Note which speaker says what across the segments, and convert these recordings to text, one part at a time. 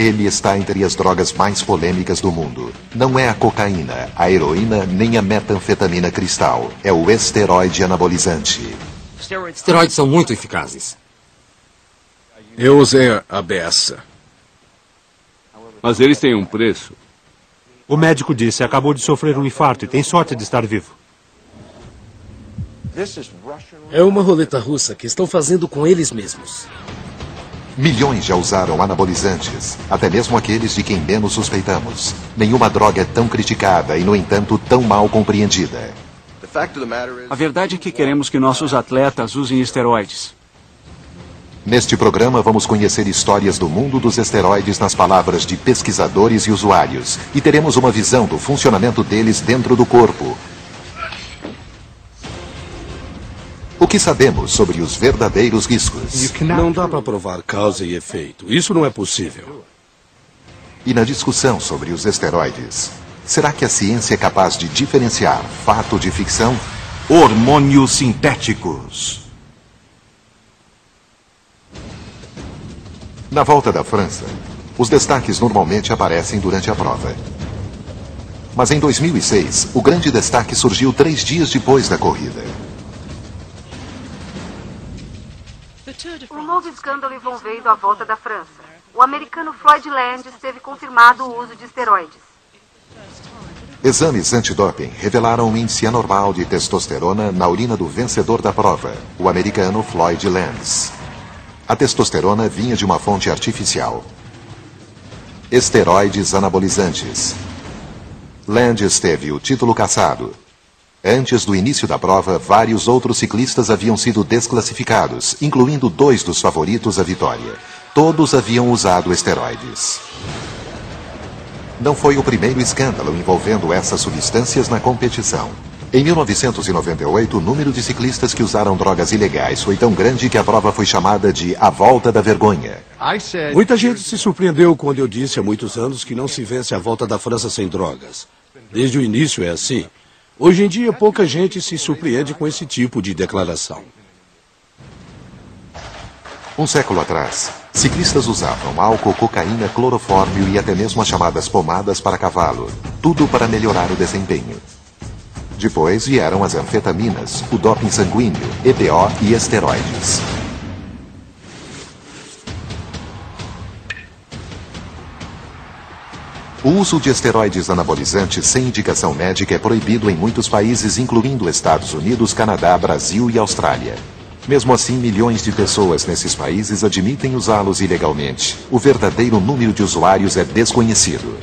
Speaker 1: Ele está entre as drogas mais polêmicas do mundo. Não é a cocaína, a heroína, nem a metanfetamina cristal. É o esteroide anabolizante.
Speaker 2: Esteroides são muito eficazes.
Speaker 3: Eu usei a beça.
Speaker 4: Mas eles têm um preço.
Speaker 5: O médico disse, acabou de sofrer um infarto e tem sorte de estar vivo.
Speaker 6: É uma roleta russa que estão fazendo com eles mesmos.
Speaker 1: Milhões já usaram anabolizantes, até mesmo aqueles de quem menos suspeitamos. Nenhuma droga é tão criticada e, no entanto, tão mal compreendida.
Speaker 7: A verdade é que queremos que nossos atletas usem esteroides.
Speaker 1: Neste programa, vamos conhecer histórias do mundo dos esteroides nas palavras de pesquisadores e usuários. E teremos uma visão do funcionamento deles dentro do corpo. O que sabemos sobre os verdadeiros riscos?
Speaker 3: Não dá para provar causa e efeito. Isso não é possível.
Speaker 1: E na discussão sobre os esteroides, será que a ciência é capaz de diferenciar fato de ficção?
Speaker 8: Hormônios sintéticos.
Speaker 1: Na volta da França, os destaques normalmente aparecem durante a prova. Mas em 2006, o grande destaque surgiu 3 dias depois da corrida.
Speaker 9: Um novo escândalo envolvendo a volta da França. O americano Floyd Landis teve confirmado o uso de esteroides.
Speaker 1: Exames antidoping revelaram um índice anormal de testosterona na urina do vencedor da prova, o americano Floyd Landis. A testosterona vinha de uma fonte artificial. Esteroides anabolizantes. Landis teve o título cassado. Antes do início da prova, vários outros ciclistas haviam sido desclassificados, incluindo 2 dos favoritos à vitória. Todos haviam usado esteroides. Não foi o primeiro escândalo envolvendo essas substâncias na competição. Em 1998, o número de ciclistas que usaram drogas ilegais foi tão grande que a prova foi chamada de a Volta da Vergonha.
Speaker 3: Muita gente se surpreendeu quando eu disse há muitos anos que não se vence a Volta da França sem drogas. Desde o início é assim. Hoje em dia, pouca gente se surpreende com esse tipo de declaração.
Speaker 1: Um século atrás, ciclistas usavam álcool, cocaína, clorofórmio e até mesmo as chamadas pomadas para cavalo. Tudo para melhorar o desempenho. Depois vieram as anfetaminas, o doping sanguíneo, EPO e esteroides. O uso de esteroides anabolizantes sem indicação médica é proibido em muitos países, incluindo Estados Unidos, Canadá, Brasil e Austrália. Mesmo assim, milhões de pessoas nesses países admitem usá-los ilegalmente. O verdadeiro número de usuários é desconhecido.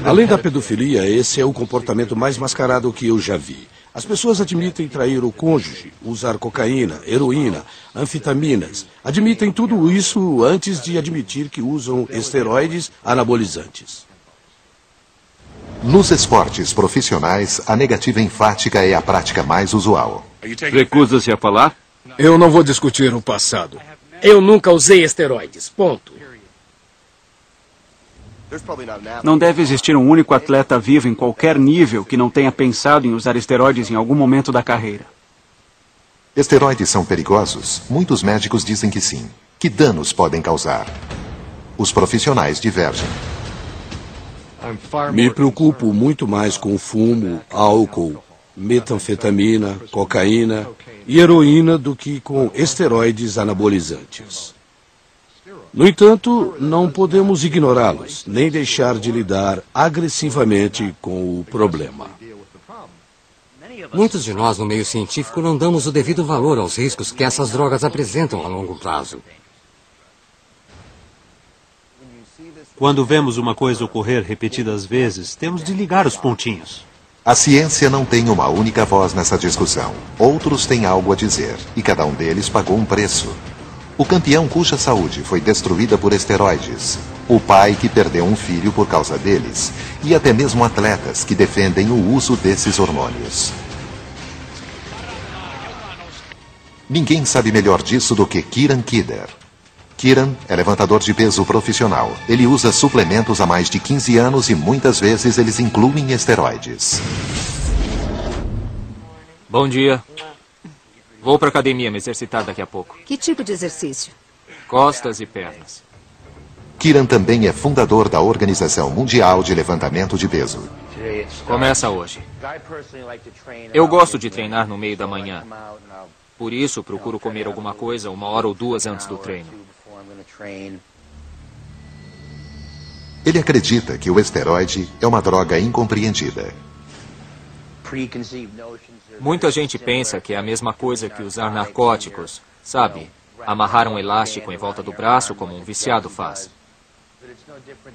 Speaker 3: Além da pedofilia, esse é o comportamento mais mascarado que eu já vi. As pessoas admitem trair o cônjuge, usar cocaína, heroína, anfetaminas. Admitem tudo isso antes de admitir que usam esteroides anabolizantes.
Speaker 1: Nos esportes profissionais, a negativa enfática é a prática mais usual.
Speaker 4: Recusa-se a falar?
Speaker 6: Eu não vou discutir o passado. Eu nunca usei esteroides. Ponto.
Speaker 7: Não deve existir um único atleta vivo em qualquer nível que não tenha pensado em usar esteroides em algum momento da carreira.
Speaker 1: Esteroides são perigosos? Muitos médicos dizem que sim. Que danos podem causar? Os profissionais divergem.
Speaker 3: Me preocupo muito mais com fumo, álcool, metanfetamina, cocaína e heroína do que com esteroides anabolizantes. No entanto, não podemos ignorá-los, nem deixar de lidar agressivamente com o problema.
Speaker 2: Muitos de nós no meio científico não damos o devido valor aos riscos que essas drogas apresentam a longo prazo.
Speaker 5: Quando vemos uma coisa ocorrer repetidas vezes, temos de ligar os pontinhos.
Speaker 1: A ciência não tem uma única voz nessa discussão. Outros têm algo a dizer, e cada um deles pagou um preço. O campeão cuja saúde foi destruída por esteroides. O pai que perdeu um filho por causa deles. E até mesmo atletas que defendem o uso desses hormônios. Ninguém sabe melhor disso do que Kieran Kidder. Kieran é levantador de peso profissional. Ele usa suplementos há mais de 15 anos e muitas vezes eles incluem esteroides.
Speaker 10: Bom dia. Vou para a academia me exercitar daqui a pouco.
Speaker 11: Que tipo de exercício?
Speaker 10: Costas e pernas.
Speaker 1: Kieran também é fundador da Organização Mundial de Levantamento de Peso.
Speaker 10: Começa hoje. Eu gosto de treinar no meio da manhã. Por isso, procuro comer alguma coisa 1 hora ou 2 antes do treino.
Speaker 1: Ele acredita que o esteroide é uma droga incompreendida.
Speaker 10: Muita gente pensa que é a mesma coisa que usar narcóticos, sabe? Amarrar um elástico em volta do braço como um viciado faz.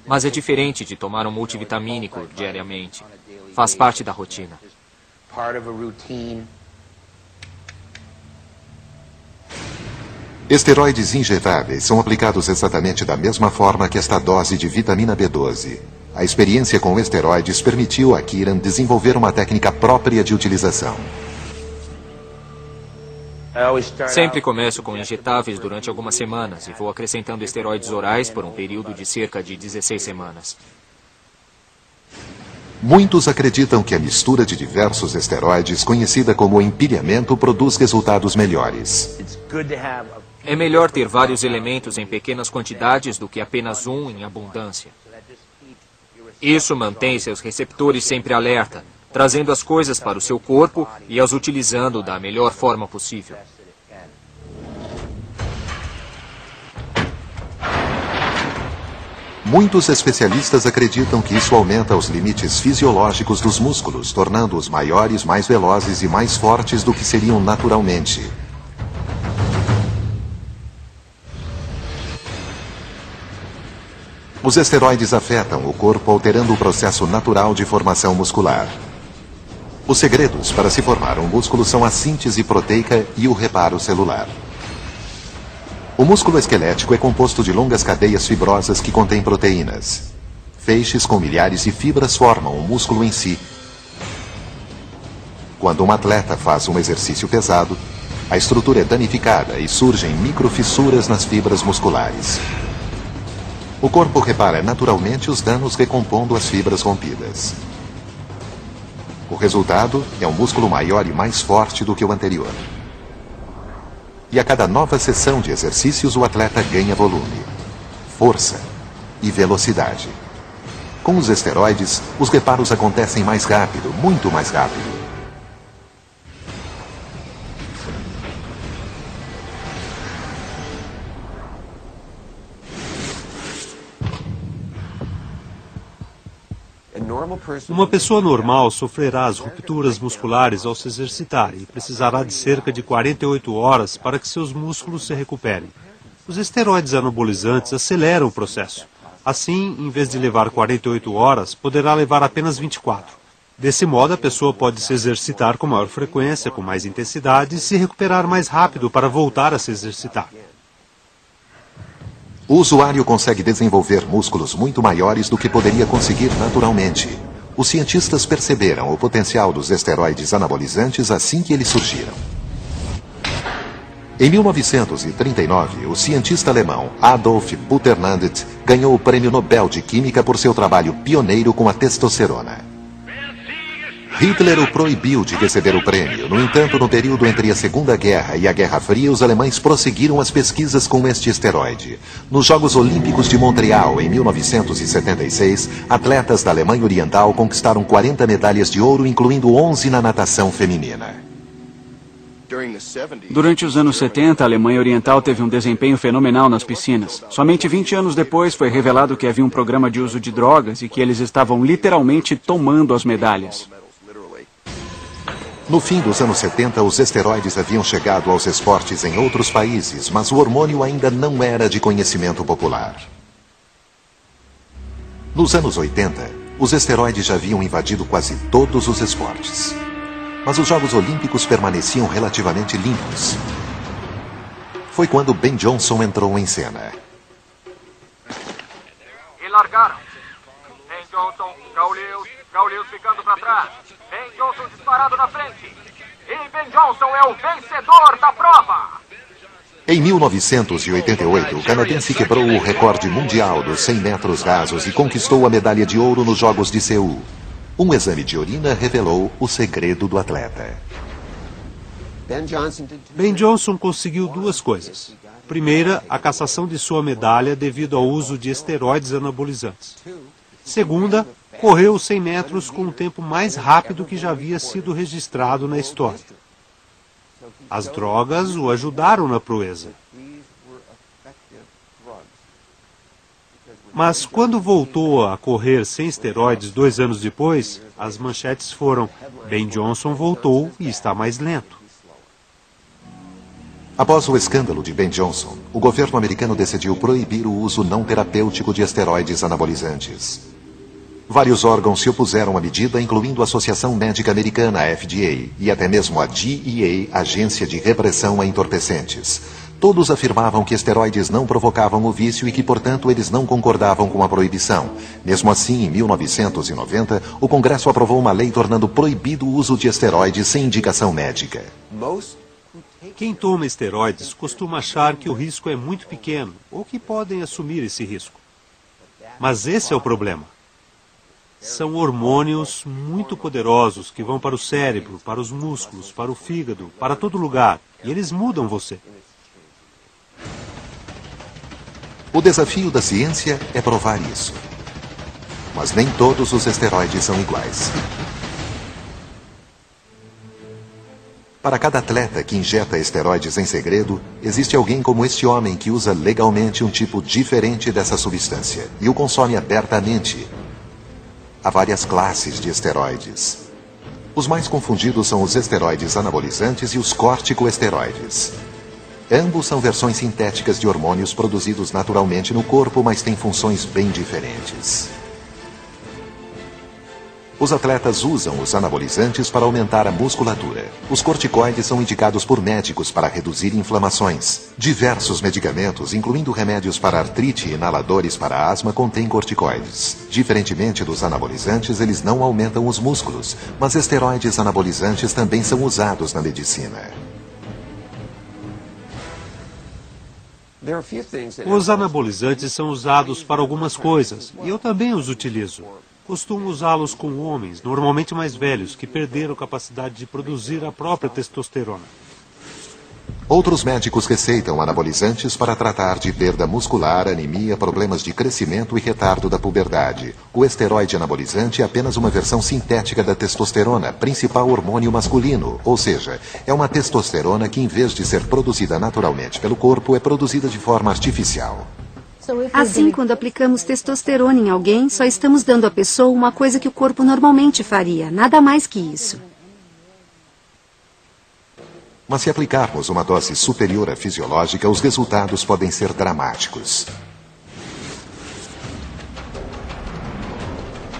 Speaker 10: Mas é diferente de tomar um multivitamínico diariamente. Faz parte da rotina.
Speaker 1: Esteroides injetáveis são aplicados exatamente da mesma forma que esta dose de vitamina B12. A experiência com esteroides permitiu a Kieran desenvolver uma técnica própria de utilização.
Speaker 10: Sempre começo com injetáveis durante algumas semanas e vou acrescentando esteroides orais por um período de cerca de 16 semanas.
Speaker 1: Muitos acreditam que a mistura de diversos esteroides, conhecida como empilhamento, produz resultados melhores.
Speaker 10: É melhor ter vários elementos em pequenas quantidades do que apenas um em abundância. Isso mantém seus receptores sempre alerta, trazendo as coisas para o seu corpo e as utilizando da melhor forma possível.
Speaker 1: Muitos especialistas acreditam que isso aumenta os limites fisiológicos dos músculos, tornando-os maiores, mais velozes e mais fortes do que seriam naturalmente. Os esteroides afetam o corpo, alterando o processo natural de formação muscular. Os segredos para se formar um músculo são a síntese proteica e o reparo celular. O músculo esquelético é composto de longas cadeias fibrosas que contêm proteínas. Feixes com milhares de fibras formam o músculo em si. Quando um atleta faz um exercício pesado, a estrutura é danificada e surgem microfissuras nas fibras musculares. O corpo repara naturalmente os danos recompondo as fibras rompidas. O resultado é um músculo maior e mais forte do que o anterior. E a cada nova sessão de exercícios, o atleta ganha volume, força e velocidade. Com os esteroides, os reparos acontecem mais rápido, muito mais rápido.
Speaker 5: Uma pessoa normal sofrerá as rupturas musculares ao se exercitar e precisará de cerca de 48 horas para que seus músculos se recuperem. Os esteroides anabolizantes aceleram o processo. Assim, em vez de levar 48 horas, poderá levar apenas 24. Desse modo, a pessoa pode se exercitar com maior frequência, com mais intensidade e se recuperar mais rápido para voltar a se exercitar.
Speaker 1: O usuário consegue desenvolver músculos muito maiores do que poderia conseguir naturalmente. Os cientistas perceberam o potencial dos esteroides anabolizantes assim que eles surgiram. Em 1939, o cientista alemão Adolf Butenandt ganhou o Prêmio Nobel de Química por seu trabalho pioneiro com a testosterona. Hitler o proibiu de receber o prêmio. No entanto, no período entre a Segunda Guerra e a Guerra Fria, os alemães prosseguiram as pesquisas com este esteroide. Nos Jogos Olímpicos de Montreal, em 1976, atletas da Alemanha Oriental conquistaram 40 medalhas de ouro, incluindo 11 na natação feminina.
Speaker 7: Durante os anos 70, a Alemanha Oriental teve um desempenho fenomenal nas piscinas. Somente 20 anos depois foi revelado que havia um programa de uso de drogas e que eles estavam literalmente tomando as medalhas.
Speaker 1: No fim dos anos 70, os esteroides haviam chegado aos esportes em outros países, mas o hormônio ainda não era de conhecimento popular. Nos anos 80, os esteroides já haviam invadido quase todos os esportes. Mas os Jogos Olímpicos permaneciam relativamente limpos. Foi quando Ben Johnson entrou em cena.
Speaker 11: E largaram. Ben Johnson, Gaulius ficando para trás. Ben Johnson disparado na frente. E Ben Johnson é o vencedor da prova.
Speaker 1: Em 1988, o canadense quebrou o recorde mundial dos 100 metros rasos e conquistou a medalha de ouro nos Jogos de Seul. Um exame de urina revelou o segredo do atleta.
Speaker 5: Ben Johnson conseguiu duas coisas. Primeira, a cassação de sua medalha devido ao uso de esteroides anabolizantes. Segunda, correu os 100 metros com um tempo mais rápido que já havia sido registrado na história. As drogas o ajudaram na proeza. Mas quando voltou a correr sem esteroides 2 anos depois, as manchetes foram: Ben Johnson voltou e está mais lento.
Speaker 1: Após o escândalo de Ben Johnson, o governo americano decidiu proibir o uso não terapêutico de esteroides anabolizantes. Vários órgãos se opuseram à medida, incluindo a Associação Médica Americana, a FDA, e até mesmo a DEA, Agência de Repressão a Entorpecentes. Todos afirmavam que esteroides não provocavam o vício e que, portanto, eles não concordavam com a proibição. Mesmo assim, em 1990, o Congresso aprovou uma lei tornando proibido o uso de esteroides sem indicação médica.
Speaker 5: Quem toma esteroides costuma achar que o risco é muito pequeno ou que podem assumir esse risco. Mas esse é o problema. São hormônios muito poderosos que vão para o cérebro, para os músculos, para o fígado, para todo lugar. E eles mudam você.
Speaker 1: O desafio da ciência é provar isso. Mas nem todos os esteroides são iguais. Para cada atleta que injeta esteroides em segredo, existe alguém como este homem que usa legalmente um tipo diferente dessa substância e o consome abertamente. Há várias classes de esteroides. Os mais confundidos são os esteroides anabolizantes e os corticoesteroides. Ambos são versões sintéticas de hormônios produzidos naturalmente no corpo, mas têm funções bem diferentes. Os atletas usam os anabolizantes para aumentar a musculatura. Os corticoides são indicados por médicos para reduzir inflamações. Diversos medicamentos, incluindo remédios para artrite e inaladores para asma, contêm corticoides. Diferentemente dos anabolizantes, eles não aumentam os músculos, mas esteroides anabolizantes também são usados na medicina.
Speaker 5: Os anabolizantes são usados para algumas coisas, e eu também os utilizo. Costumo usá-los com homens, normalmente mais velhos, que perderam a capacidade de produzir a própria testosterona.
Speaker 1: Outros médicos receitam anabolizantes para tratar de perda muscular, anemia, problemas de crescimento e retardo da puberdade. O esteroide anabolizante é apenas uma versão sintética da testosterona, principal hormônio masculino, ou seja, é uma testosterona que, em vez de ser produzida naturalmente pelo corpo, é produzida de forma artificial.
Speaker 9: Assim, quando aplicamos testosterona em alguém, só estamos dando à pessoa uma coisa que o corpo normalmente faria, nada mais que isso.
Speaker 1: Mas se aplicarmos uma dose superior à fisiológica, os resultados podem ser dramáticos.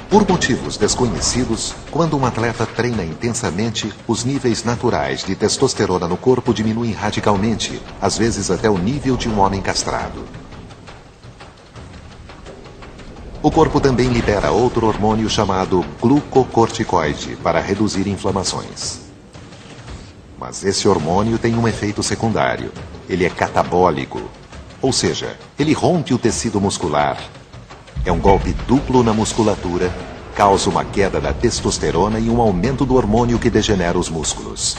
Speaker 1: Por motivos desconhecidos, quando um atleta treina intensamente, os níveis naturais de testosterona no corpo diminuem radicalmente, às vezes até o nível de um homem castrado. O corpo também libera outro hormônio chamado glucocorticoide para reduzir inflamações. Mas esse hormônio tem um efeito secundário. Ele é catabólico, ou seja, ele rompe o tecido muscular. É um golpe duplo na musculatura, causa uma queda da testosterona e um aumento do hormônio que degenera os músculos.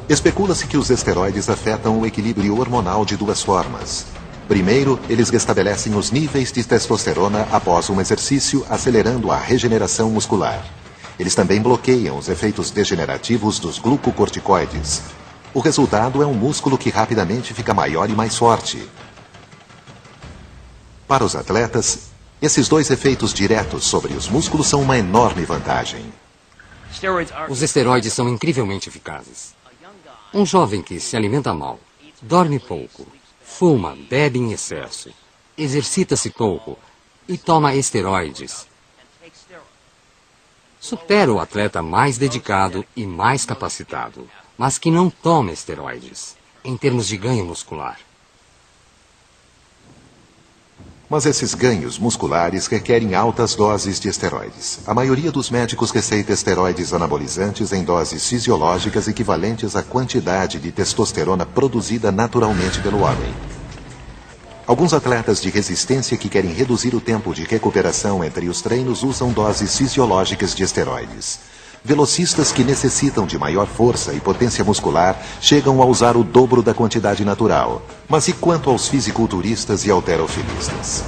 Speaker 1: Especula-se que os esteroides afetam o equilíbrio hormonal de duas formas. Primeiro, eles restabelecem os níveis de testosterona após um exercício, acelerando a regeneração muscular. Eles também bloqueiam os efeitos degenerativos dos glucocorticoides. O resultado é um músculo que rapidamente fica maior e mais forte. Para os atletas, esses dois efeitos diretos sobre os músculos são uma enorme vantagem.
Speaker 2: Os esteroides são incrivelmente eficazes. Um jovem que se alimenta mal, dorme pouco, fuma, bebe em excesso, exercita-se pouco e toma esteroides. Supera o atleta mais dedicado e mais capacitado, mas que não toma esteroides, em termos de ganho muscular.
Speaker 1: Mas esses ganhos musculares requerem altas doses de esteroides. A maioria dos médicos receita esteroides anabolizantes em doses fisiológicas equivalentes à quantidade de testosterona produzida naturalmente pelo homem. Alguns atletas de resistência que querem reduzir o tempo de recuperação entre os treinos usam doses fisiológicas de esteroides. velocistas que necessitam de maior força e potência muscular chegam a usar o dobro da quantidade natural. Mas e quanto aos fisiculturistas e halterofilistas?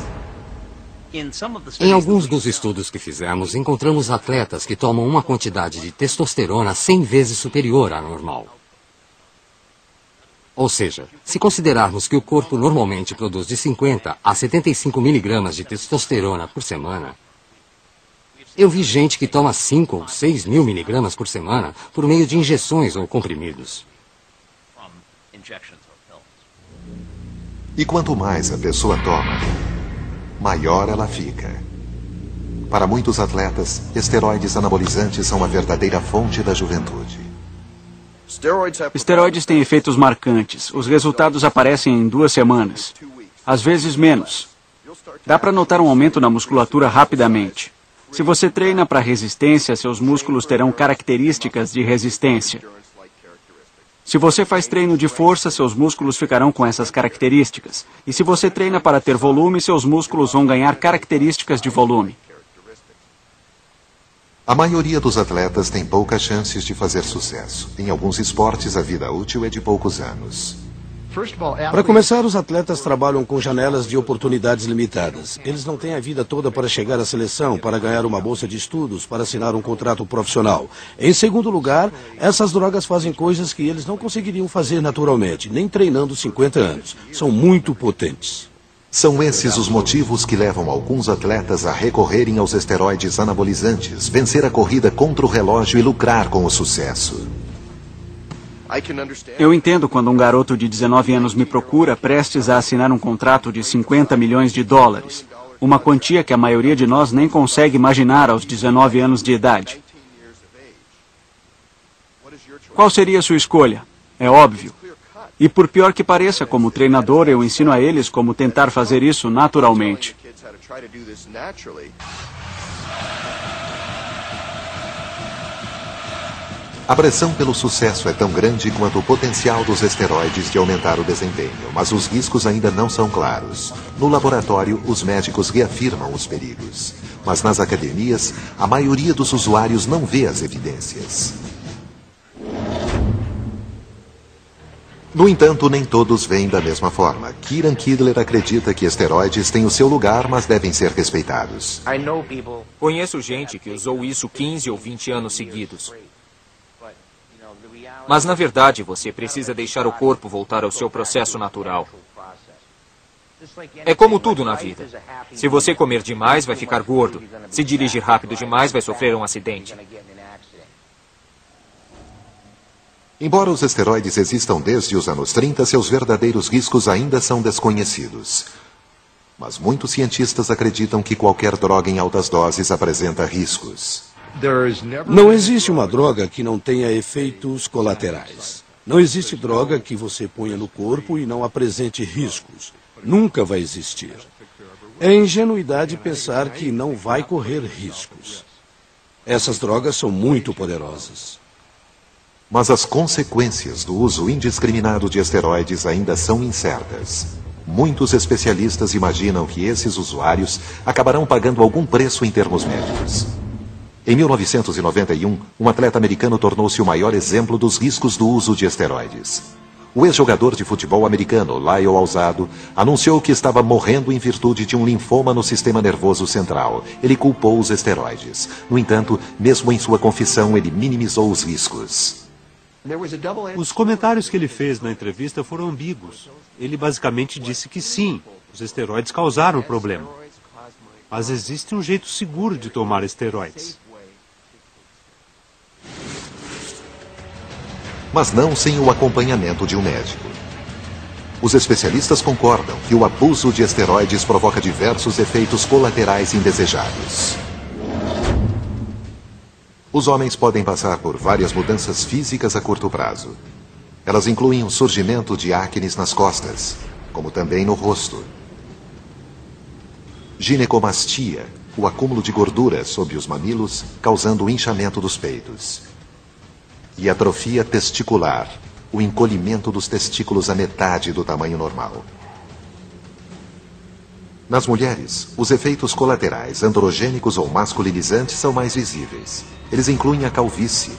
Speaker 2: Em alguns dos estudos que fizemos, encontramos atletas que tomam uma quantidade de testosterona 100 vezes superior à normal. Ou seja, se considerarmos que o corpo normalmente produz de 50 a 75 miligramas de testosterona por semana, eu vi gente que toma 5 ou 6 mil miligramas por semana por meio de injeções ou comprimidos.
Speaker 1: E quanto mais a pessoa toma, maior ela fica. Para muitos atletas, esteroides anabolizantes são a verdadeira fonte da juventude.
Speaker 7: Esteroides têm efeitos marcantes. Os resultados aparecem em 2 semanas. Às vezes menos. Dá para notar um aumento na musculatura rapidamente. Se você treina para resistência, seus músculos terão características de resistência. Se você faz treino de força, seus músculos ficarão com essas características. E se você treina para ter volume, seus músculos vão ganhar características de volume.
Speaker 1: A maioria dos atletas tem poucas chances de fazer sucesso. Em alguns esportes, a vida útil é de poucos anos.
Speaker 3: Para começar, os atletas trabalham com janelas de oportunidades limitadas. Eles não têm a vida toda para chegar à seleção, para ganhar uma bolsa de estudos, para assinar um contrato profissional. Em segundo lugar, essas drogas fazem coisas que eles não conseguiriam fazer naturalmente, nem treinando 50 anos. São muito potentes.
Speaker 1: São esses os motivos que levam alguns atletas a recorrerem aos esteroides anabolizantes, vencer a corrida contra o relógio e lucrar com o sucesso.
Speaker 7: Eu entendo quando um garoto de 19 anos me procura prestes a assinar um contrato de 50 milhões de dólares. Uma quantia que a maioria de nós nem consegue imaginar aos 19 anos de idade. Qual seria a sua escolha? É óbvio. E por pior que pareça, como treinador, eu ensino a eles como tentar fazer isso naturalmente.
Speaker 1: A pressão pelo sucesso é tão grande quanto o potencial dos esteroides de aumentar o desempenho, mas os riscos ainda não são claros. No laboratório, os médicos reafirmam os perigos, mas nas academias, a maioria dos usuários não vê as evidências. No entanto, nem todos veem da mesma forma. Kieran Kidler acredita que esteroides têm o seu lugar, mas devem ser respeitados.
Speaker 10: Conheço gente que usou isso 15 ou 20 anos seguidos. Mas, na verdade, você precisa deixar o corpo voltar ao seu processo natural. É como tudo na vida. Se você comer demais, vai ficar gordo. Se dirigir rápido demais, vai sofrer um acidente.
Speaker 1: Embora os esteroides existam desde os anos 30, seus verdadeiros riscos ainda são desconhecidos. Mas muitos cientistas acreditam que qualquer droga em altas doses apresenta riscos.
Speaker 3: Não existe uma droga que não tenha efeitos colaterais. Não existe droga que você ponha no corpo e não apresente riscos. Nunca vai existir. É ingenuidade pensar que não vai correr riscos. Essas drogas são muito poderosas.
Speaker 1: Mas as consequências do uso indiscriminado de esteroides ainda são incertas. Muitos especialistas imaginam que esses usuários acabarão pagando algum preço em termos médicos. Em 1991, um atleta americano tornou-se o maior exemplo dos riscos do uso de esteroides. O ex-jogador de futebol americano, Lyle Alzado, anunciou que estava morrendo em virtude de um linfoma no sistema nervoso central. Ele culpou os esteroides. No entanto, mesmo em sua confissão, ele minimizou os riscos.
Speaker 5: Os comentários que ele fez na entrevista foram ambíguos. Ele basicamente disse que sim, os esteroides causaram o problema. Mas existe um jeito seguro de tomar esteroides.
Speaker 1: Mas não sem o acompanhamento de um médico. Os especialistas concordam que o abuso de esteroides provoca diversos efeitos colaterais indesejados. Os homens podem passar por várias mudanças físicas a curto prazo. Elas incluem o surgimento de acnes nas costas, como também no rosto. Ginecomastia, o acúmulo de gordura sob os mamilos, causando o inchamento dos peitos. E atrofia testicular, o encolhimento dos testículos à metade do tamanho normal. Nas mulheres, os efeitos colaterais androgênicos ou masculinizantes são mais visíveis. Eles incluem a calvície,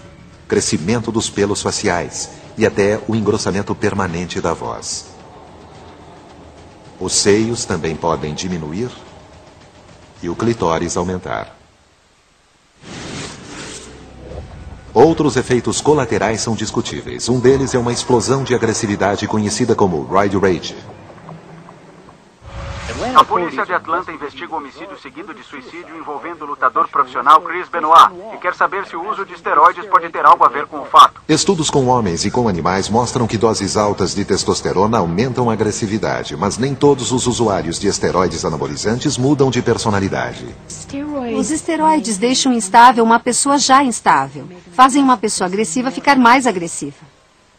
Speaker 1: crescimento dos pelos faciais e até o engrossamento permanente da voz. Os seios também podem diminuir e o clitóris aumentar. Outros efeitos colaterais são discutíveis. Um deles é uma explosão de agressividade conhecida como Roid Rage.
Speaker 7: A polícia de Atlanta investiga o homicídio seguido de suicídio envolvendo o lutador profissional Chris Benoit e quer saber se o uso de esteroides pode ter algo a ver com o fato.
Speaker 1: Estudos com homens e com animais mostram que doses altas de testosterona aumentam a agressividade, mas nem todos os usuários de esteroides anabolizantes mudam de personalidade.
Speaker 9: Os esteroides deixam instável uma pessoa já instável. Fazem uma pessoa agressiva ficar mais agressiva.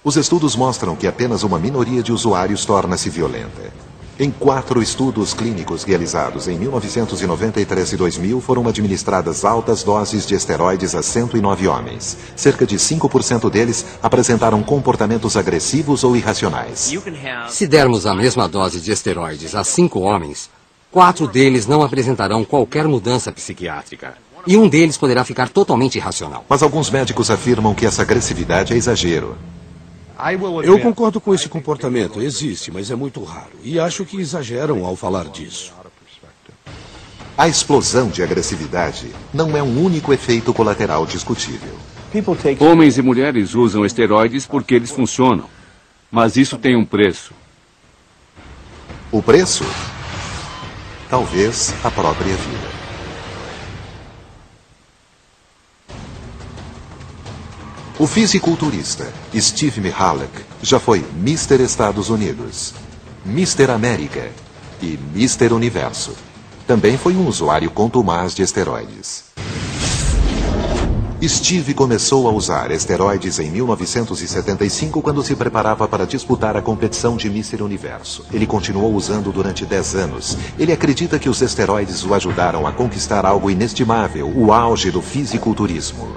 Speaker 1: Os estudos mostram que apenas uma minoria de usuários torna-se violenta. Em 4 estudos clínicos realizados em 1993 e 2000, foram administradas altas doses de esteroides a 109 homens. Cerca de 5% deles apresentaram comportamentos agressivos ou irracionais.
Speaker 2: Se dermos a mesma dose de esteroides a 5 homens, 4 deles não apresentarão qualquer mudança psiquiátrica. E um deles poderá ficar totalmente irracional.
Speaker 1: Mas alguns médicos afirmam que essa agressividade é exagero.
Speaker 3: Eu concordo com esse comportamento. Existe, mas é muito raro. E acho que exageram ao falar disso.
Speaker 1: A explosão de agressividade não é um único efeito colateral discutível.
Speaker 4: Homens e mulheres usam esteroides porque eles funcionam. Mas isso tem um preço.
Speaker 1: O preço? Talvez a própria vida. O fisiculturista Steve Mihalek já foi Mr. Estados Unidos, Mr. América e Mr. Universo. Também foi um usuário contumaz de esteroides. Steve começou a usar esteroides em 1975 quando se preparava para disputar a competição de Mr. Universo. Ele continuou usando durante 10 anos. Ele acredita que os esteroides o ajudaram a conquistar algo inestimável, o auge do fisiculturismo.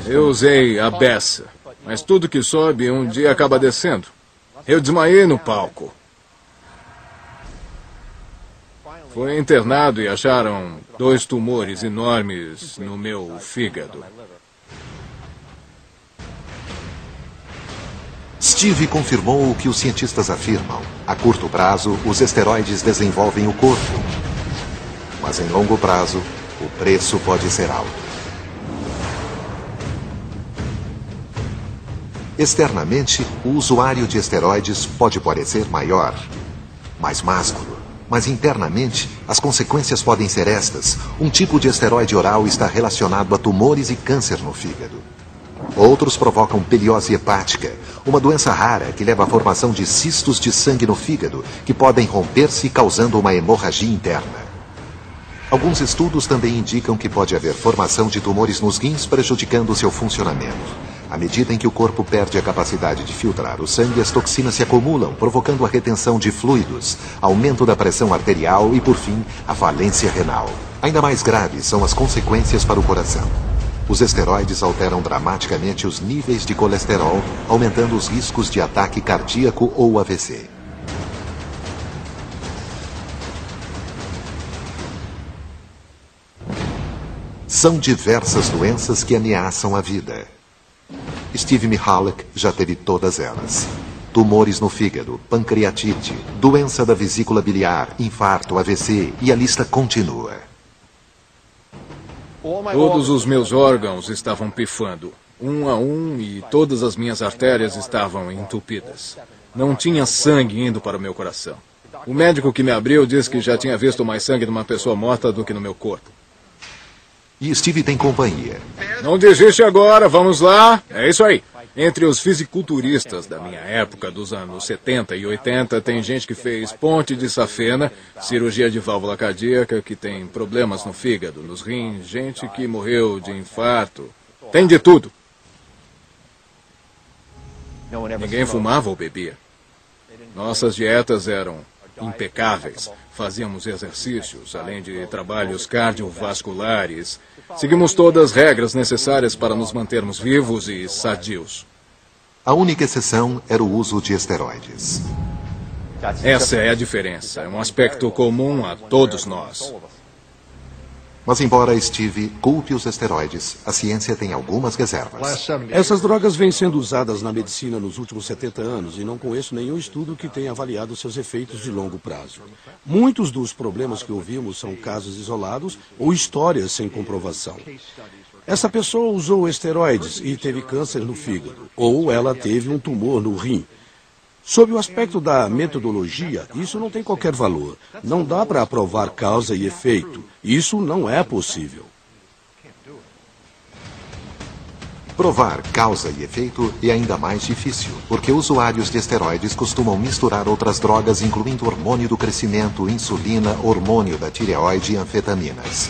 Speaker 12: Eu usei a beça, mas tudo que sobe um dia acaba descendo. Eu desmaiei no palco. Fui internado e acharam 2 tumores enormes no meu fígado.
Speaker 1: Steve confirmou o que os cientistas afirmam. A curto prazo, os esteroides desenvolvem o corpo. Mas em longo prazo, o preço pode ser alto. Externamente, o usuário de esteroides pode parecer maior, mais másculo. Mas internamente, as consequências podem ser estas. Um tipo de esteroide oral está relacionado a tumores e câncer no fígado. Outros provocam peliose hepática, uma doença rara que leva à formação de cistos de sangue no fígado, que podem romper-se causando uma hemorragia interna. Alguns estudos também indicam que pode haver formação de tumores nos rins prejudicando seu funcionamento. À medida em que o corpo perde a capacidade de filtrar o sangue, as toxinas se acumulam, provocando a retenção de fluidos, aumento da pressão arterial e, por fim, a falência renal. Ainda mais graves são as consequências para o coração. Os esteroides alteram dramaticamente os níveis de colesterol, aumentando os riscos de ataque cardíaco ou AVC. São diversas doenças que ameaçam a vida. Steve Mihalek já teve todas elas. Tumores no fígado, pancreatite, doença da vesícula biliar, infarto, AVC e a lista continua.
Speaker 12: Todos os meus órgãos estavam pifando, um a um, e todas as minhas artérias estavam entupidas. Não tinha sangue indo para o meu coração. O médico que me abriu disse que já tinha visto mais sangue numa pessoa morta do que no meu corpo.
Speaker 1: E Steve tem companhia.
Speaker 12: Não desiste agora, vamos lá. É isso aí. Entre os fisiculturistas da minha época, dos anos 70 e 80, tem gente que fez ponte de safena, cirurgia de válvula cardíaca, que tem problemas no fígado, nos rins, gente que morreu de infarto. Tem de tudo. Ninguém fumava ou bebia. Nossas dietas eram impecáveis. Fazíamos exercícios, além de trabalhos cardiovasculares. Seguimos todas as regras necessárias para nos mantermos vivos e sadios.
Speaker 1: A única exceção era o uso de esteroides.
Speaker 12: Essa é a diferença. É um aspecto comum a todos nós.
Speaker 1: Mas embora Steve culpe os esteroides, a ciência tem algumas reservas.
Speaker 3: Essas drogas vêm sendo usadas na medicina nos últimos 70 anos e não conheço nenhum estudo que tenha avaliado seus efeitos de longo prazo. Muitos dos problemas que ouvimos são casos isolados ou histórias sem comprovação. Essa pessoa usou esteroides e teve câncer no fígado, ou ela teve um tumor no rim. Sob o aspecto da metodologia, isso não tem qualquer valor. Não dá para provar causa e efeito. Isso não é possível.
Speaker 1: Provar causa e efeito é ainda mais difícil, porque usuários de esteroides costumam misturar outras drogas, incluindo hormônio do crescimento, insulina, hormônio da tireoide e anfetaminas.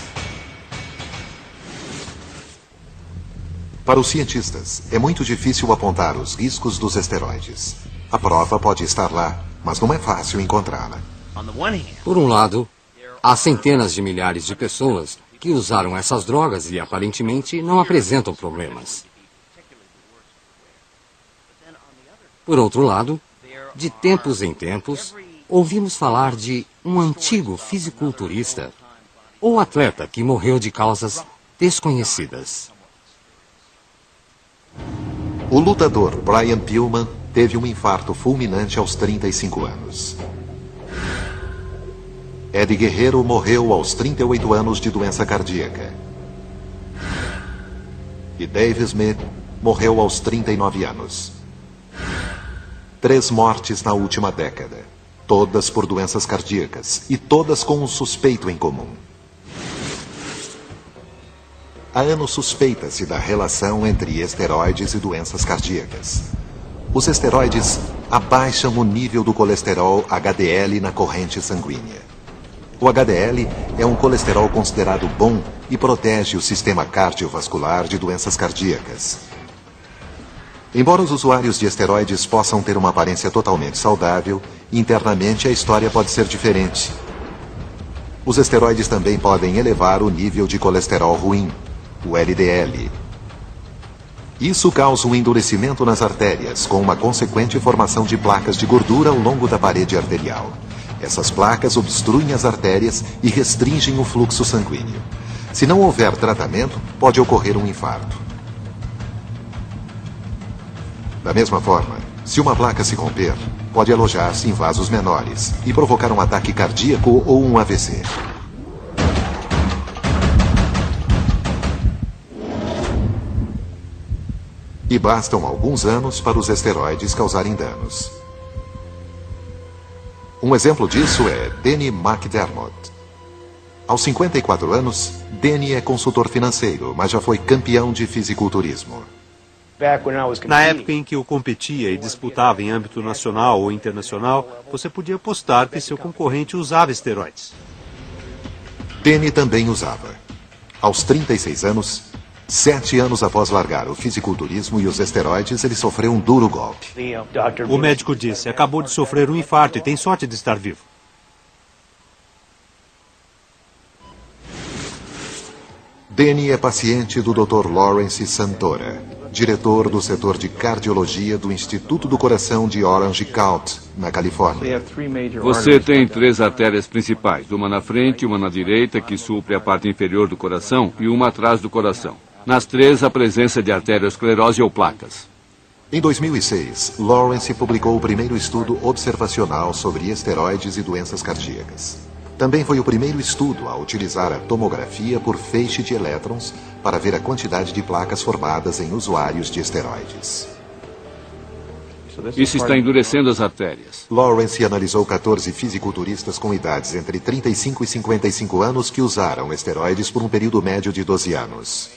Speaker 1: Para os cientistas, é muito difícil apontar os riscos dos esteroides. A prova pode estar lá, mas não é fácil encontrá-la.
Speaker 2: Por um lado, há centenas de milhares de pessoas que usaram essas drogas e aparentemente não apresentam problemas. Por outro lado, de tempos em tempos, ouvimos falar de um antigo fisiculturista ou atleta que morreu de causas desconhecidas.
Speaker 1: O lutador Brian Pillman teve um infarto fulminante aos 35 anos. Eddie Guerrero morreu aos 38 anos de doença cardíaca. E Dave Smith morreu aos 39 anos. 3 mortes na última década, todas por doenças cardíacas e todas com um suspeito em comum. Há anos suspeita-se da relação entre esteroides e doenças cardíacas. Os esteroides abaixam o nível do colesterol HDL na corrente sanguínea. O HDL é um colesterol considerado bom e protege o sistema cardiovascular de doenças cardíacas. Embora os usuários de esteroides possam ter uma aparência totalmente saudável, internamente a história pode ser diferente. Os esteroides também podem elevar o nível de colesterol ruim, o LDL. Isso causa um endurecimento nas artérias, com uma consequente formação de placas de gordura ao longo da parede arterial. Essas placas obstruem as artérias e restringem o fluxo sanguíneo. Se não houver tratamento, pode ocorrer um infarto. Da mesma forma, se uma placa se romper, pode alojar-se em vasos menores e provocar um ataque cardíaco ou um AVC. E bastam alguns anos para os esteroides causarem danos. Um exemplo disso é Danny McDermott. Aos 54 anos, Danny é consultor financeiro, mas já foi campeão de fisiculturismo.
Speaker 5: Na época em que eu competia e disputava em âmbito nacional ou internacional, você podia apostar que seu concorrente usava esteroides.
Speaker 1: Danny também usava. Aos 36 anos, 7 anos após largar o fisiculturismo e os esteroides, ele sofreu um duro golpe.
Speaker 5: O médico disse, acabou de sofrer um infarto e tem sorte de estar vivo.
Speaker 1: Danny é paciente do Dr. Lawrence Santora, diretor do setor de cardiologia do Instituto do Coração de Orange County, na Califórnia.
Speaker 4: Você tem 3 artérias principais, uma na frente, uma na direita, que supre a parte inferior do coração, e uma atrás do coração. Nas 3, a presença de arteriosclerose ou placas.
Speaker 1: Em 2006, Lawrence publicou o primeiro estudo observacional sobre esteroides e doenças cardíacas. Também foi o primeiro estudo a utilizar a tomografia por feixe de elétrons para ver a quantidade de placas formadas em usuários de esteroides.
Speaker 4: Isso está endurecendo as artérias.
Speaker 1: Lawrence analisou 14 fisiculturistas com idades entre 35 e 55 anos que usaram esteroides por um período médio de 12 anos.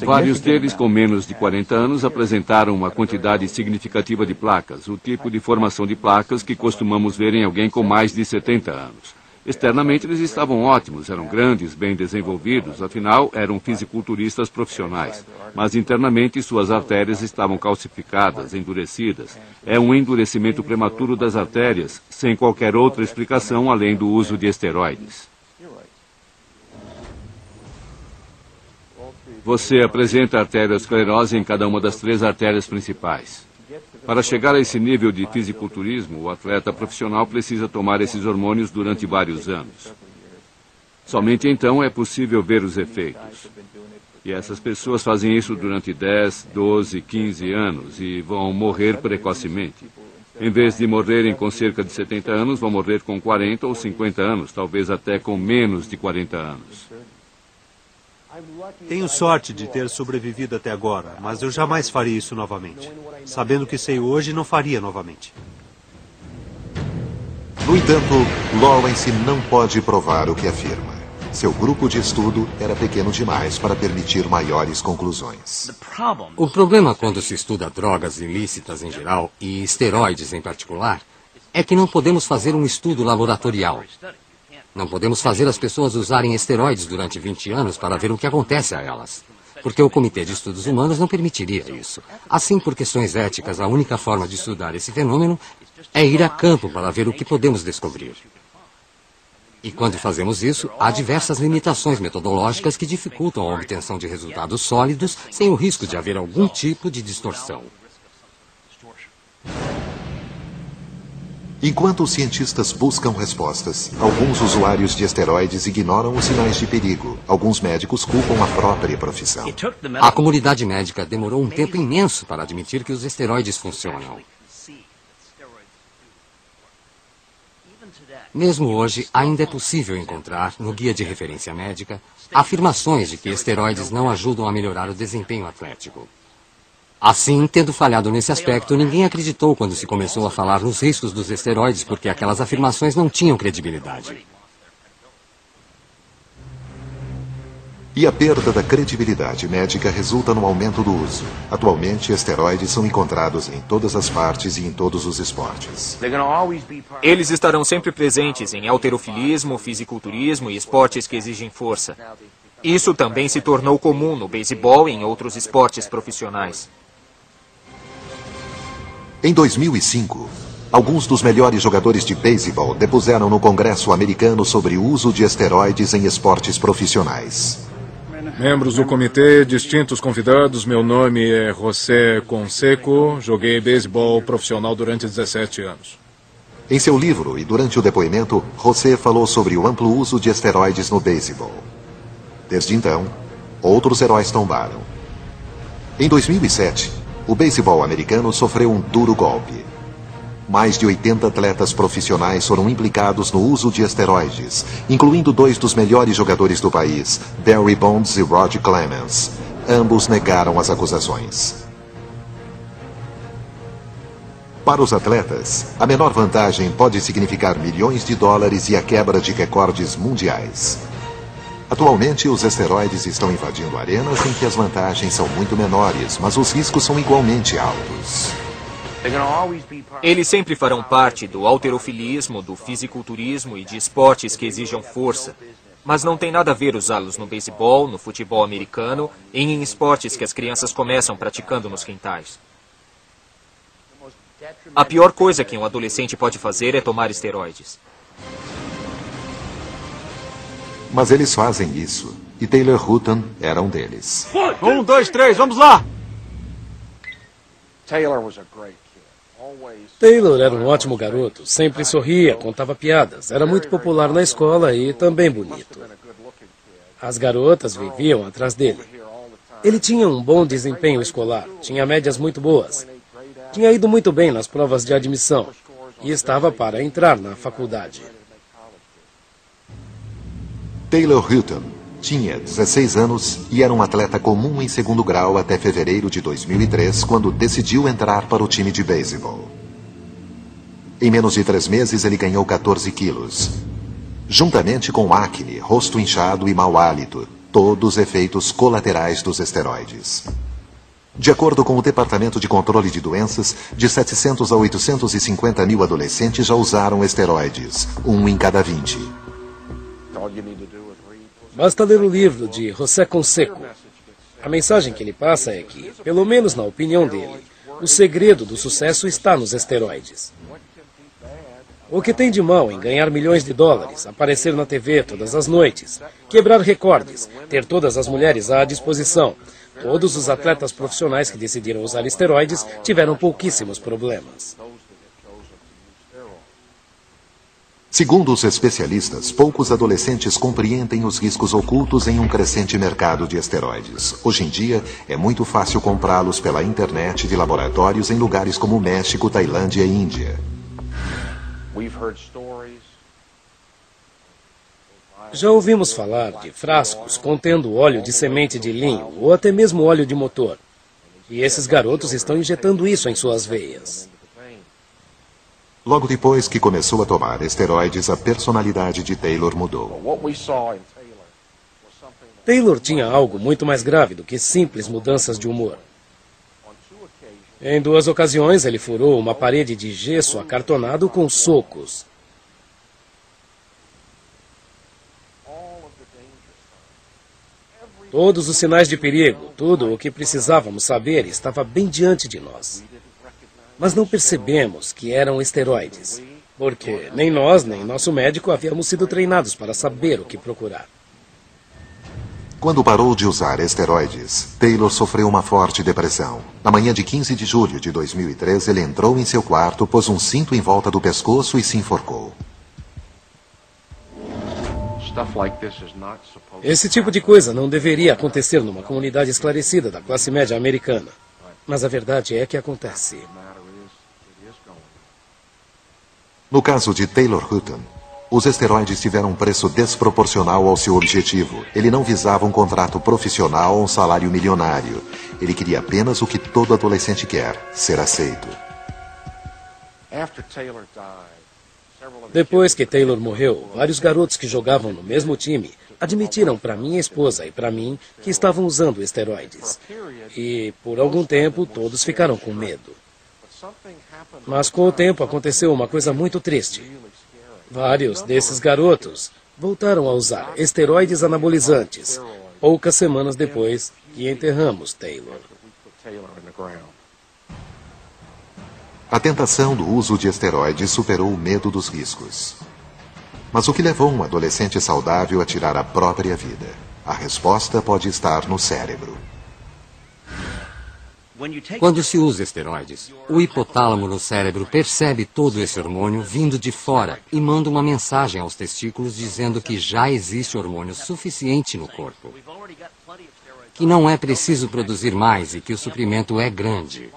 Speaker 4: Vários deles, com menos de 40 anos, apresentaram uma quantidade significativa de placas, o tipo de formação de placas que costumamos ver em alguém com mais de 70 anos. Externamente, eles estavam ótimos, eram grandes, bem desenvolvidos, afinal, eram fisiculturistas profissionais. Mas internamente, suas artérias estavam calcificadas, endurecidas. É um endurecimento prematuro das artérias, sem qualquer outra explicação além do uso de esteroides. Você apresenta arteriosclerose em cada uma das 3 artérias principais. Para chegar a esse nível de fisiculturismo, o atleta profissional precisa tomar esses hormônios durante vários anos. Somente então é possível ver os efeitos. E essas pessoas fazem isso durante 10, 12, 15 anos e vão morrer precocemente. Em vez de morrerem com cerca de 70 anos, vão morrer com 40 ou 50 anos, talvez até com menos de 40 anos.
Speaker 5: Tenho sorte de ter sobrevivido até agora, mas eu jamais faria isso novamente. Sabendo o que sei hoje, não faria novamente.
Speaker 1: No entanto, Lawrence não pode provar o que afirma. Seu grupo de estudo era pequeno demais para permitir maiores conclusões.
Speaker 2: O problema quando se estuda drogas ilícitas em geral e esteroides em particular é que não podemos fazer um estudo laboratorial. Não podemos fazer as pessoas usarem esteroides durante 20 anos para ver o que acontece a elas. Porque o Comitê de Estudos Humanos não permitiria isso. Assim, por questões éticas, a única forma de estudar esse fenômeno é ir a campo para ver o que podemos descobrir. E quando fazemos isso, há diversas limitações metodológicas que dificultam a obtenção de resultados sólidos sem o risco de haver algum tipo de distorção.
Speaker 1: Enquanto os cientistas buscam respostas, alguns usuários de esteroides ignoram os sinais de perigo. Alguns médicos culpam a própria profissão.
Speaker 2: A comunidade médica demorou um tempo imenso para admitir que os esteroides funcionam. Mesmo hoje, ainda é possível encontrar, no guia de referência médica, afirmações de que esteroides não ajudam a melhorar o desempenho atlético. Assim, tendo falhado nesse aspecto, ninguém acreditou quando se começou a falar nos riscos dos esteroides, porque aquelas afirmações não tinham credibilidade.
Speaker 1: E a perda da credibilidade médica resulta no aumento do uso. Atualmente, esteroides são encontrados em todas as partes e em todos os esportes.
Speaker 10: Eles estarão sempre presentes em halterofilismo, fisiculturismo e esportes que exigem força. Isso também se tornou comum no beisebol e em outros esportes profissionais.
Speaker 1: Em 2005, alguns dos melhores jogadores de beisebol depuseram no Congresso americano sobre o uso de esteroides em esportes profissionais.
Speaker 12: Membros do comitê, distintos convidados, meu nome é José Conceco, joguei beisebol profissional durante 17 anos.
Speaker 1: Em seu livro e durante o depoimento, José falou sobre o amplo uso de esteroides no beisebol. Desde então, outros heróis tombaram. Em 2007, o beisebol americano sofreu um duro golpe. Mais de 80 atletas profissionais foram implicados no uso de esteroides, incluindo 2 dos melhores jogadores do país, Barry Bonds e Roger Clemens. Ambos negaram as acusações. Para os atletas, a menor vantagem pode significar milhões de dólares e a quebra de recordes mundiais. Atualmente, os esteroides estão invadindo arenas em que as vantagens são muito menores, mas os riscos são igualmente altos.
Speaker 10: Eles sempre farão parte do halterofilismo, do fisiculturismo e de esportes que exijam força. Mas não tem nada a ver usá-los no beisebol, no futebol americano e em esportes que as crianças começam praticando nos quintais. A pior coisa que um adolescente pode fazer é tomar esteroides.
Speaker 1: Mas eles fazem isso, e Taylor Hutton era um deles.
Speaker 6: 1, 2, 3, vamos lá!
Speaker 13: Taylor era um ótimo garoto, sempre sorria, contava piadas, era muito popular na escola e também bonito. As garotas viviam atrás dele. Ele tinha um bom desempenho escolar, tinha médias muito boas, tinha ido muito bem nas provas de admissão e estava para entrar na faculdade.
Speaker 1: Taylor Hutton tinha 16 anos e era um atleta comum em segundo grau até fevereiro de 2003, quando decidiu entrar para o time de beisebol. Em menos de 3 meses, ele ganhou 14 quilos. Juntamente com acne, rosto inchado e mau hálito, todos efeitos colaterais dos esteroides. De acordo com o Departamento de Controle de Doenças, de 700 a 850 mil adolescentes já usaram esteroides, 1 em cada 20.
Speaker 13: Basta ler o livro de José Conceco. A mensagem que ele passa é que, pelo menos na opinião dele, o segredo do sucesso está nos esteroides. O que tem de mal em ganhar milhões de dólares, aparecer na TV todas as noites, quebrar recordes, ter todas as mulheres à disposição? Todos os atletas profissionais que decidiram usar esteroides tiveram pouquíssimos problemas.
Speaker 1: Segundo os especialistas, poucos adolescentes compreendem os riscos ocultos em um crescente mercado de esteroides. Hoje em dia, é muito fácil comprá-los pela internet de laboratórios em lugares como México, Tailândia e Índia.
Speaker 13: Já ouvimos falar de frascos contendo óleo de semente de linho ou até mesmo óleo de motor. E esses garotos estão injetando isso em suas veias.
Speaker 1: Logo depois que começou a tomar esteroides, a personalidade de Taylor mudou.
Speaker 13: Taylor tinha algo muito mais grave do que simples mudanças de humor. Em 2 ocasiões, ele furou uma parede de gesso acartonado com socos. Todos os sinais de perigo, tudo o que precisávamos saber estava bem diante de nós. Mas não percebemos que eram esteroides, porque nem nós, nem nosso médico havíamos sido treinados para saber o que procurar.
Speaker 1: Quando parou de usar esteroides, Taylor sofreu uma forte depressão. Na manhã de 15 de julho de 2003, ele entrou em seu quarto, pôs um cinto em volta do pescoço e se enforcou.
Speaker 13: Esse tipo de coisa não deveria acontecer numa comunidade esclarecida da classe média americana. Mas a verdade é que acontece.
Speaker 1: No caso de Taylor Hutton, os esteroides tiveram um preço desproporcional ao seu objetivo. Ele não visava um contrato profissional ou um salário milionário. Ele queria apenas o que todo adolescente quer, ser aceito.
Speaker 13: Depois que Taylor morreu, vários garotos que jogavam no mesmo time admitiram para minha esposa e para mim que estavam usando esteroides. E, por algum tempo, todos ficaram com medo. Mas com o tempo aconteceu uma coisa muito triste. Vários desses garotos voltaram a usar esteroides anabolizantes, poucas semanas depois que enterramos Taylor.
Speaker 1: A tentação do uso de esteroides superou o medo dos riscos. Mas o que levou um adolescente saudável a tirar a própria vida? A resposta pode estar no cérebro.
Speaker 2: Quando se usa esteroides, o hipotálamo no cérebro percebe todo esse hormônio vindo de fora e manda uma mensagem aos testículos dizendo que já existe hormônio suficiente no corpo, que não é preciso produzir mais e que o suprimento é grande.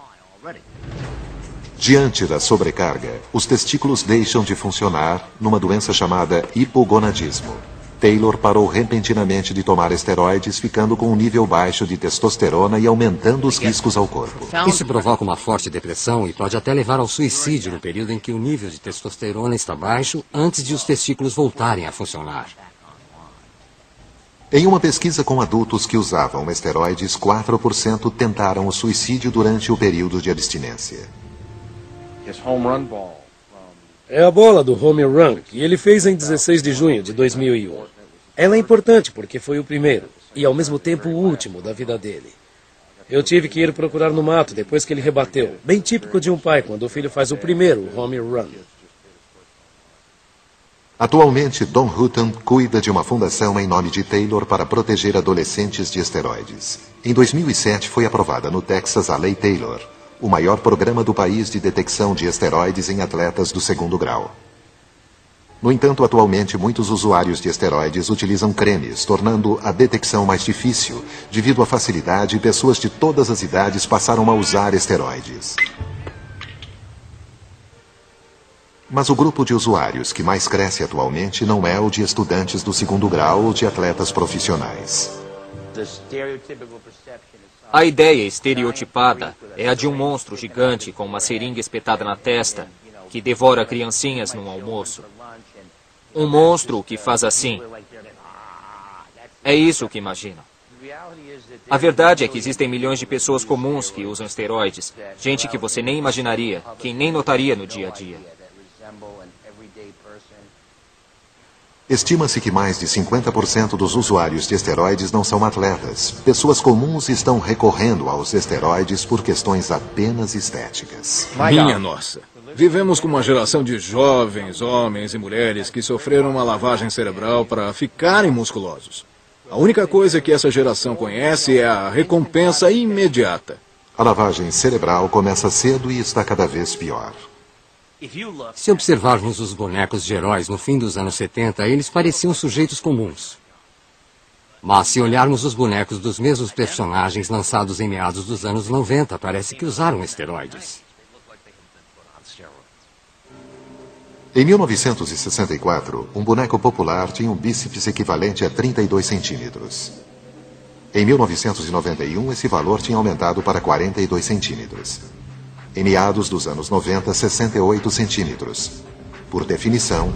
Speaker 1: Diante da sobrecarga, os testículos deixam de funcionar numa doença chamada hipogonadismo. Taylor parou repentinamente de tomar esteroides, ficando com um nível baixo de testosterona e aumentando os riscos ao corpo.
Speaker 2: Isso provoca uma forte depressão e pode até levar ao suicídio no período em que o nível de testosterona está baixo, antes de os testículos voltarem a funcionar.
Speaker 1: Em uma pesquisa com adultos que usavam esteroides, 4% tentaram o suicídio durante o período de abstinência.
Speaker 13: É a bola do home run que ele fez em 16 de junho de 2001. Ela é importante porque foi o primeiro e, ao mesmo tempo, o último da vida dele. Eu tive que ir procurar no mato depois que ele rebateu, bem típico de um pai quando o filho faz o primeiro home run.
Speaker 1: Atualmente, Don Hutton cuida de uma fundação em nome de Taylor para proteger adolescentes de esteroides. Em 2007, foi aprovada no Texas a Lei Taylor, o maior programa do país de detecção de esteroides em atletas do 2º grau. No entanto, atualmente, muitos usuários de esteroides utilizam cremes, tornando a detecção mais difícil. Devido à facilidade, pessoas de todas as idades passaram a usar esteroides. Mas o grupo de usuários que mais cresce atualmente não é o de estudantes do 2º grau ou de atletas profissionais.
Speaker 10: A ideia estereotipada é a de um monstro gigante com uma seringa espetada na testa que devora criancinhas no almoço. Um monstro que faz assim. É isso que imaginam. A verdade é que existem milhões de pessoas comuns que usam esteroides. Gente que você nem imaginaria, que nem notaria no dia a dia.
Speaker 1: Estima-se que mais de 50% dos usuários de esteroides não são atletas. Pessoas comuns estão recorrendo aos esteroides por questões apenas estéticas.
Speaker 12: Minha nossa. Vivemos com uma geração de jovens, homens e mulheres que sofreram uma lavagem cerebral para ficarem musculosos. A única coisa que essa geração conhece é a recompensa imediata.
Speaker 1: A lavagem cerebral começa cedo e está cada vez pior.
Speaker 2: Se observarmos os bonecos de heróis no fim dos anos 70, eles pareciam sujeitos comuns. Mas se olharmos os bonecos dos mesmos personagens lançados em meados dos anos 90, parece que usaram esteroides.
Speaker 1: Em 1964, um boneco popular tinha um bíceps equivalente a 32 centímetros. Em 1991, esse valor tinha aumentado para 42 centímetros. Em meados dos anos 90, 68 centímetros. Por definição,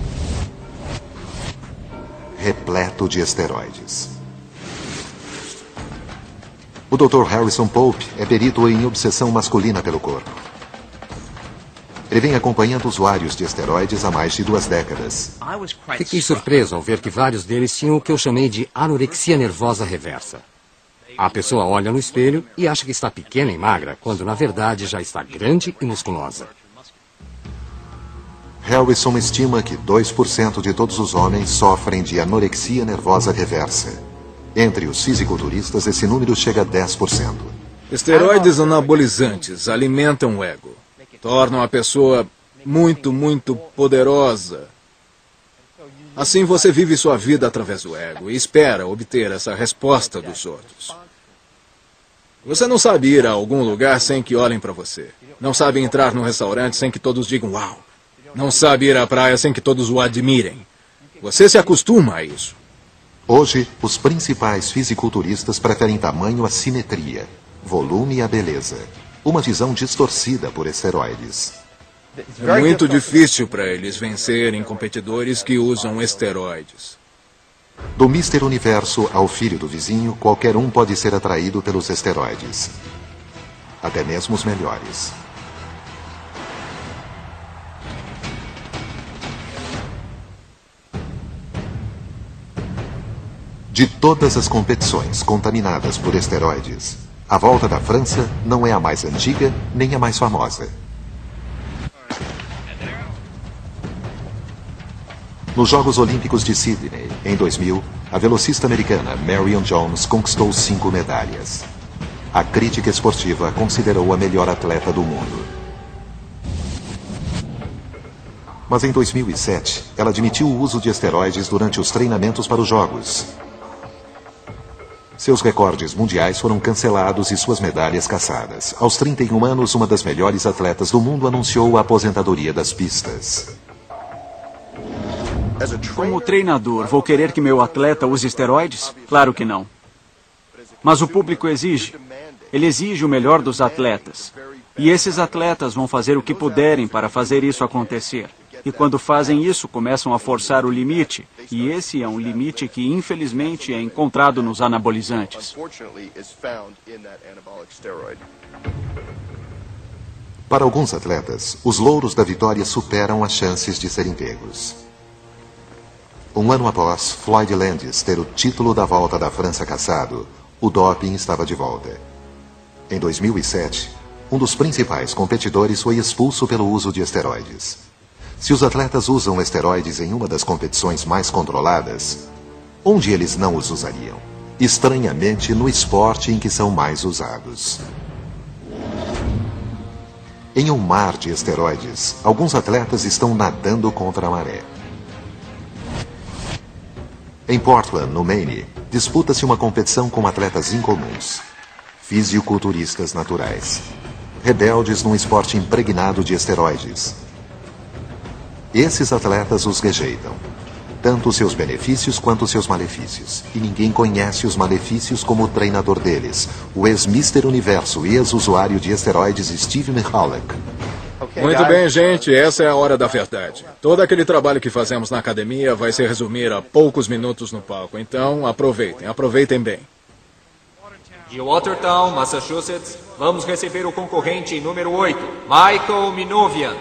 Speaker 1: repleto de esteroides. O Dr. Harrison Pope é perito em obsessão masculina pelo corpo. Ele vem acompanhando usuários de esteroides há mais de 2 décadas.
Speaker 2: Fiquei surpreso ao ver que vários deles tinham o que eu chamei de anorexia nervosa reversa. A pessoa olha no espelho e acha que está pequena e magra, quando na verdade já está grande e musculosa.
Speaker 1: Harrison estima que 2% de todos os homens sofrem de anorexia nervosa reversa. Entre os fisiculturistas, esse número chega a 10%.
Speaker 12: Esteroides anabolizantes alimentam o ego. Tornam a pessoa muito, muito poderosa. Assim você vive sua vida através do ego e espera obter essa resposta dos outros. Você não sabe ir a algum lugar sem que olhem para você. Não sabe entrar num restaurante sem que todos digam uau. Não sabe ir à praia sem que todos o admirem. Você se acostuma a isso.
Speaker 1: Hoje, os principais fisiculturistas preferem tamanho à simetria, volume à beleza. Uma visão distorcida por esteroides.
Speaker 12: É muito difícil para eles vencerem competidores que usam esteroides.
Speaker 1: Do Mr. Universo ao filho do vizinho, qualquer um pode ser atraído pelos esteroides. Até mesmo os melhores. De todas as competições contaminadas por esteroides, a Volta da França não é a mais antiga nem a mais famosa. Nos Jogos Olímpicos de Sydney, em 2000, a velocista americana Marion Jones conquistou 5 medalhas. A crítica esportiva a considerou a melhor atleta do mundo. Mas em 2007, ela admitiu o uso de esteroides durante os treinamentos para os Jogos. Seus recordes mundiais foram cancelados e suas medalhas cassadas. Aos 31 anos, uma das melhores atletas do mundo anunciou a aposentadoria das pistas.
Speaker 7: Como treinador, vou querer que meu atleta use esteroides? Claro que não. Mas o público exige. Ele exige o melhor dos atletas. E esses atletas vão fazer o que puderem para fazer isso acontecer. E quando fazem isso, começam a forçar o limite. E esse é um limite que, infelizmente, é encontrado nos anabolizantes.
Speaker 1: Para alguns atletas, os louros da vitória superam as chances de serem pegos. Um ano após Floyd Landis ter o título da Volta da França cassado, o doping estava de volta. Em 2007, um dos principais competidores foi expulso pelo uso de esteroides. Se os atletas usam esteroides em uma das competições mais controladas, onde eles não os usariam? Estranhamente, no esporte em que são mais usados. Em um mar de esteroides, alguns atletas estão nadando contra a maré. Em Portland, no Maine, disputa-se uma competição com atletas incomuns, fisiculturistas naturais, rebeldes num esporte impregnado de esteroides. Esses atletas os rejeitam, tanto os seus benefícios quanto os seus malefícios. E ninguém conhece os malefícios como o treinador deles, o ex-Mr. Universo e ex-usuário de esteroides Steve Mihalek.
Speaker 12: Muito bem, gente, essa é a hora da verdade. Todo aquele trabalho que fazemos na academia vai se resumir a poucos minutos no palco. Então, aproveitem bem.
Speaker 10: De Watertown, Massachusetts, vamos receber o concorrente número 8, Michael Minovian.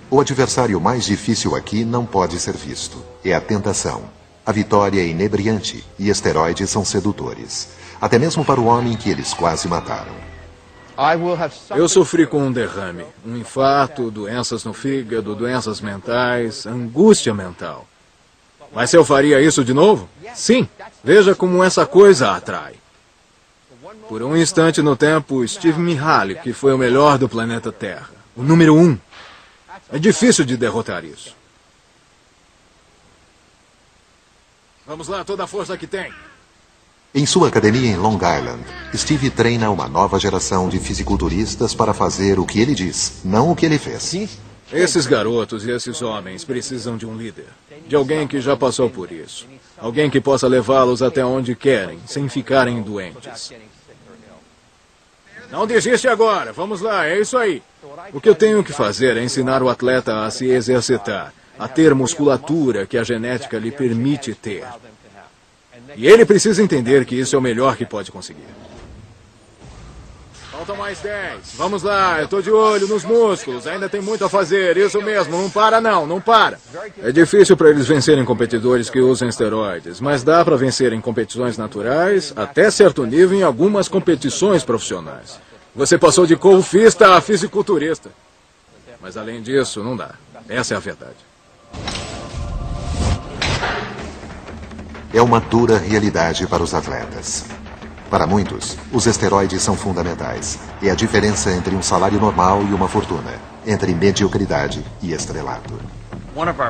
Speaker 1: O adversário mais difícil aqui não pode ser visto. É a tentação. A vitória é inebriante e esteroides são sedutores. Até mesmo para o homem que eles quase mataram.
Speaker 12: Eu sofri com um derrame, um infarto, doenças no fígado, doenças mentais, angústia mental. Mas se eu faria isso de novo? Sim. Veja como essa coisa atrai. Por um instante no tempo, Steve Mihaly, que foi o melhor do planeta Terra. O número 1. É difícil de derrotar isso. Vamos lá, toda a força que tem.
Speaker 1: Em sua academia em Long Island, Steve treina uma nova geração de fisiculturistas para fazer o que ele diz, não o que ele fez.
Speaker 12: Esses garotos e esses homens precisam de um líder. De alguém que já passou por isso. Alguém que possa levá-los até onde querem, sem ficarem doentes. Não desiste agora. Vamos lá, é isso aí. O que eu tenho que fazer é ensinar o atleta a se exercitar, a ter musculatura que a genética lhe permite ter. E ele precisa entender que isso é o melhor que pode conseguir. Faltam mais 10. Vamos lá, eu estou de olho nos músculos. Ainda tem muito a fazer, isso mesmo. Não para não, não para. É difícil para eles vencerem competidores que usam esteroides, mas dá para vencer em competições naturais, até certo nível em algumas competições profissionais. Você passou de golfista a fisiculturista. Mas além disso, não dá. Essa é a verdade.
Speaker 1: É uma dura realidade para os atletas. Para muitos, os esteroides são fundamentais. É a diferença entre um salário normal e uma fortuna, entre mediocridade e estrelato.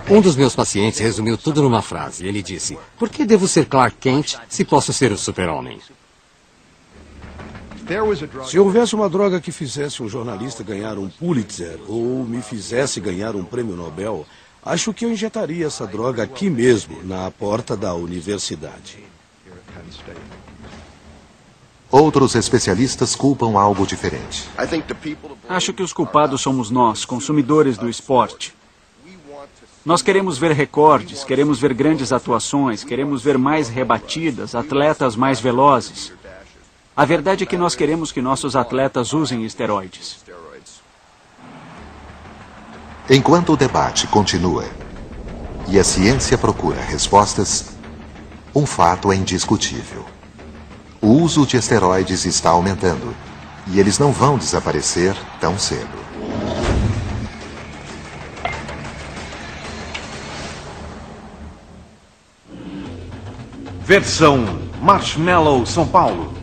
Speaker 2: Um dos meus pacientes resumiu tudo numa frase. Ele disse: por que devo ser Clark Kent se posso ser o super-homem?
Speaker 3: Se houvesse uma droga que fizesse um jornalista ganhar um Pulitzer ou me fizesse ganhar um prêmio Nobel, acho que eu injetaria essa droga aqui mesmo, na porta da universidade.
Speaker 1: Outros especialistas culpam algo diferente.
Speaker 7: Acho que os culpados somos nós, consumidores do esporte. Nós queremos ver recordes, queremos ver grandes atuações, queremos ver mais rebatidas, atletas mais velozes. A verdade é que nós queremos que nossos atletas usem esteroides.
Speaker 1: Enquanto o debate continua e a ciência procura respostas, um fato é indiscutível. O uso de esteroides está aumentando e eles não vão desaparecer tão cedo.
Speaker 8: Versão Marshmallow São Paulo.